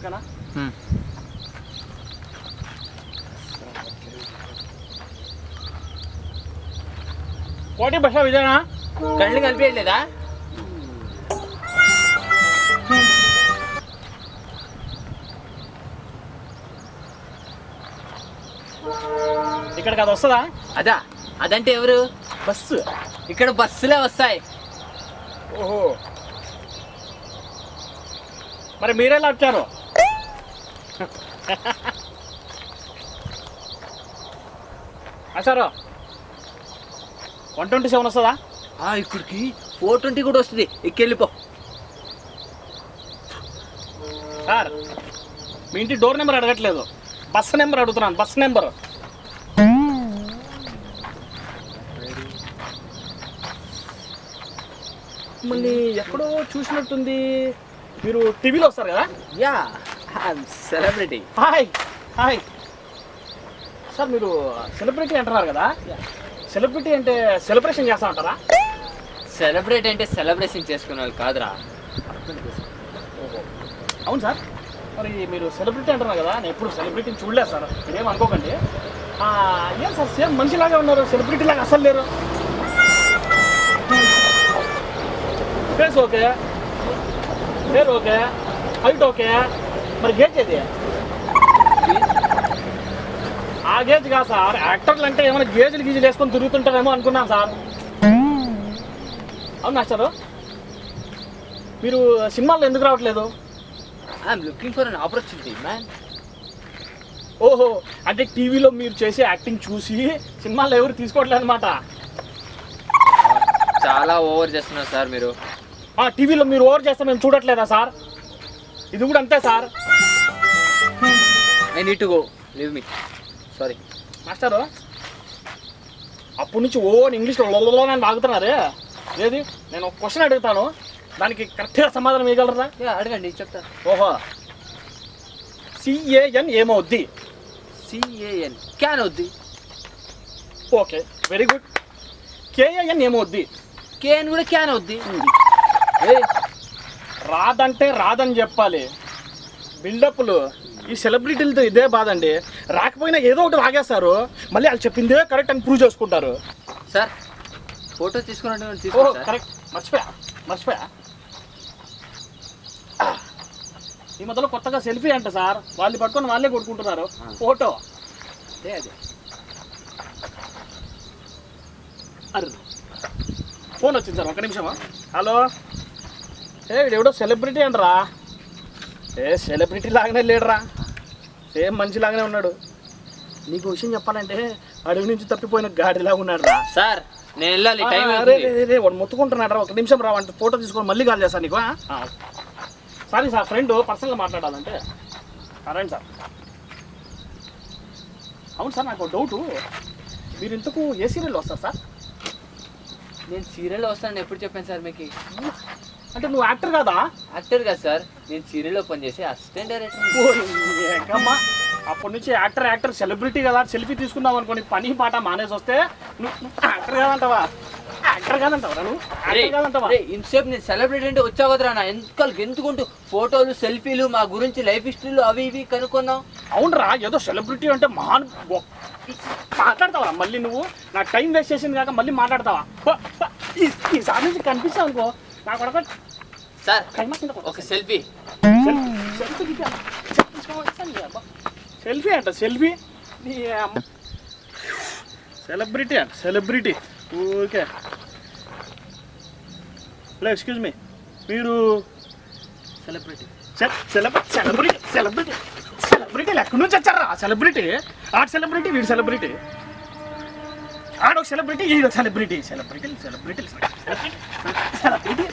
ఓకేనా? కోటి బస్ ఇదేనా? కళ్ళు కలిపేయలేదా? ఇక్కడికి అది వస్తుందా? అదా, అదంటే ఎవరు? బస్సు. ఇక్కడ బస్సులే వస్తాయి. ఓహో, మరి మీరేలా వచ్చారు? సార్ 127 వస్తుందా? ఇక్కడికి 420 కూడా వస్తుంది. ఎక్కెళ్ళిపో. సార్ మీ ఇంటి డోర్ నెంబర్ అడగట్లేదు, బస్సు నెంబర్ అడుగుతున్నాను. బస్ నెంబర్ మళ్ళీ ఎక్కడో చూసినట్టుంది. మీరు టీవీలో వస్తారు కదా? Yeah, celebrity. Hi hi sir, మీరు సెలబ్రిటీ అంటున్నారు కదా? సెలబ్రిటీ అంటే సెలబ్రేషన్ చేస్తా ఉంటారా? సెలబ్రిటీ అంటే సెలబ్రేషన్ చేసుకునే వాళ్ళు కాదురా. అవును సార్, మరి మీరు సెలబ్రిటీ అంటున్నారు కదా, నేను ఎప్పుడు సెలబ్రిటీని చూడలేదు సార్, మీరేం అనుకోకండి. ఏం సార్ సేమ్ మనిషిలాగా ఉన్నారు, సెలబ్రిటీ లాగా అసలు లేరు. ఫేస్ ఓకే, పేరు ఓకే, హైట్ ఓకే, మరి గేజ్ ఏది? ఆ గేజ్ కాదు సార్, యాక్టర్లు అంటే ఏమైనా గేజులు గీజులు వేసుకొని తిరుగుతుంటారేమో అనుకున్నాను సార్. అవును మాస్టారు, మీరు సినిమాల్లో ఎందుకు రావట్లేదు? I'm looking for an opportunity man. ఓహో, అంటే టీవీలో మీరు చేసే యాక్టింగ్ చూసి సినిమాల్లో ఎవరు తీసుకోవట్లేదు అనమాట. చాలా ఓవర్ చేస్తున్నారు సార్ మీరు. టీవీలో మీరు ఓవర్ చేస్తే మేము చూడట్లేదా సార్? ఇది కూడా అంతే sir. I need to go, leave me. Sorry మాస్టారు, అప్పటి నుంచి ఇంగ్లీష్లో అని బాగుతున్నారే. ఏది, నేను ఒక క్వశ్చన్ అడుగుతాను, దానికి కరెక్ట్గా సమాధానం ఇవ్వగలరా? అడగండి, చెప్తా. ఓహో, CAN ఏమవుద్ది? CAN క్యాన్ అవుద్ది. Okay, very good. KAN ఏమవుద్ది? కేన్ కూడా క్యాన్ అవుద్ది. రాదంటే రాదని చెప్పాలి. బిల్డప్లు ఈ సెలబ్రిటీలతో ఇదే బాధ అండి. రాకపోయినా ఏదో ఒకటి వాగేస్తారు, మళ్ళీ వాళ్ళు చెప్పిందే కరెక్ట్ అని ప్రూవ్ చేసుకుంటారు. సార్ ఫోటో తీసుకున్నట్టు ఓ తీసుకోండి. కరెక్ట్, మర్చిపోయా. ఈ మధ్యలో కొత్తగా సెల్ఫీ అంట సార్, వాళ్ళు పట్టుకొని వాళ్ళే కొట్టుకుంటున్నారు ఫోటో. అదే అరే ఫోన్ వచ్చింది సార్, 1 నిమిషమా. హలో, వీడెవడో సెలబ్రిటీ అంటరా? సెలబ్రిటీ లాగానే లేడరా, సేమ్ మంచి లాగానే ఉన్నాడు. నీకు విషయం చెప్పాలంటే అడవి నుంచి తప్పిపోయిన గాడిలాగా ఉన్నాడు రా. సార్ నేను వెళ్ళాలి, టైం వాడు మొత్తుకుంటున్నాడు రా. 1 నిమిషం రా, అంటే ఫోటో తీసుకొని మళ్ళీ కాల్ చేస్తాను నీకు. సారీ సార్, ఫ్రెండ్ పర్సనల్గా మాట్లాడాలంటే. రండి సార్. అవును సార్, నాకు డౌటు, మీరు ఇంతకు ఏ సీరియల్లో వస్తారు సార్? నేను సీరియల్లో వస్తానని ఎప్పుడు చెప్పాను సార్ మీకు? అంటే నువ్వు యాక్టర్ కాదా? యాక్టర్ కదా సార్, నేను సీరియల్లో పనిచేసి అసిస్టెంట్ డైరెక్టర్. అమ్మా, అప్పటి నుంచి యాక్టర్ సెలబ్రిటీ కదా, సెల్ఫీ తీసుకుందాం అనుకోని పని పాట మానేసి వస్తే నువ్వు యాక్టర్ కాదంటావా? యాక్టర్ కాదంటావా నువ్వు? యాక్టర్ కాదంటావా? ఇంతసేపు నేను సెలబ్రిటీ అంటే వచ్చావు కదరా, నా ఎందుకుంటూ ఫోటోలు సెల్ఫీలు మా గురించి లైఫ్ హిస్టరీలు అవి ఇవి కనుక్కున్నావు. అవునరా, ఏదో సెలబ్రిటీ అంటే మహాన్ మాట్లాడతావా? మళ్ళీ నువ్వు నా టైం వేస్ట్ చేసింది కాక మళ్ళీ మాట్లాడతావా? ఈసారి నుంచి కనిపిస్తావు అనుకో నాకు ఒక సార్ ఒక సెల్ఫీ. సెల్ఫీ అంట, సెల్ఫీ. సెలబ్రిటీ అంట, celebrity. Okay, hello excuse me, మీరు సెలబ్రిటీ? సెలబ్రిటీలు ఎక్కడి నుంచి వచ్చారా? సెలబ్రిటీ, ఆడ సెలబ్రిటీ, వీడు సెలబ్రిటీ, ఆడొక సెలబ్రిటీ, ఈడొక సెలబ్రిటీ. సెలబ్రిటీ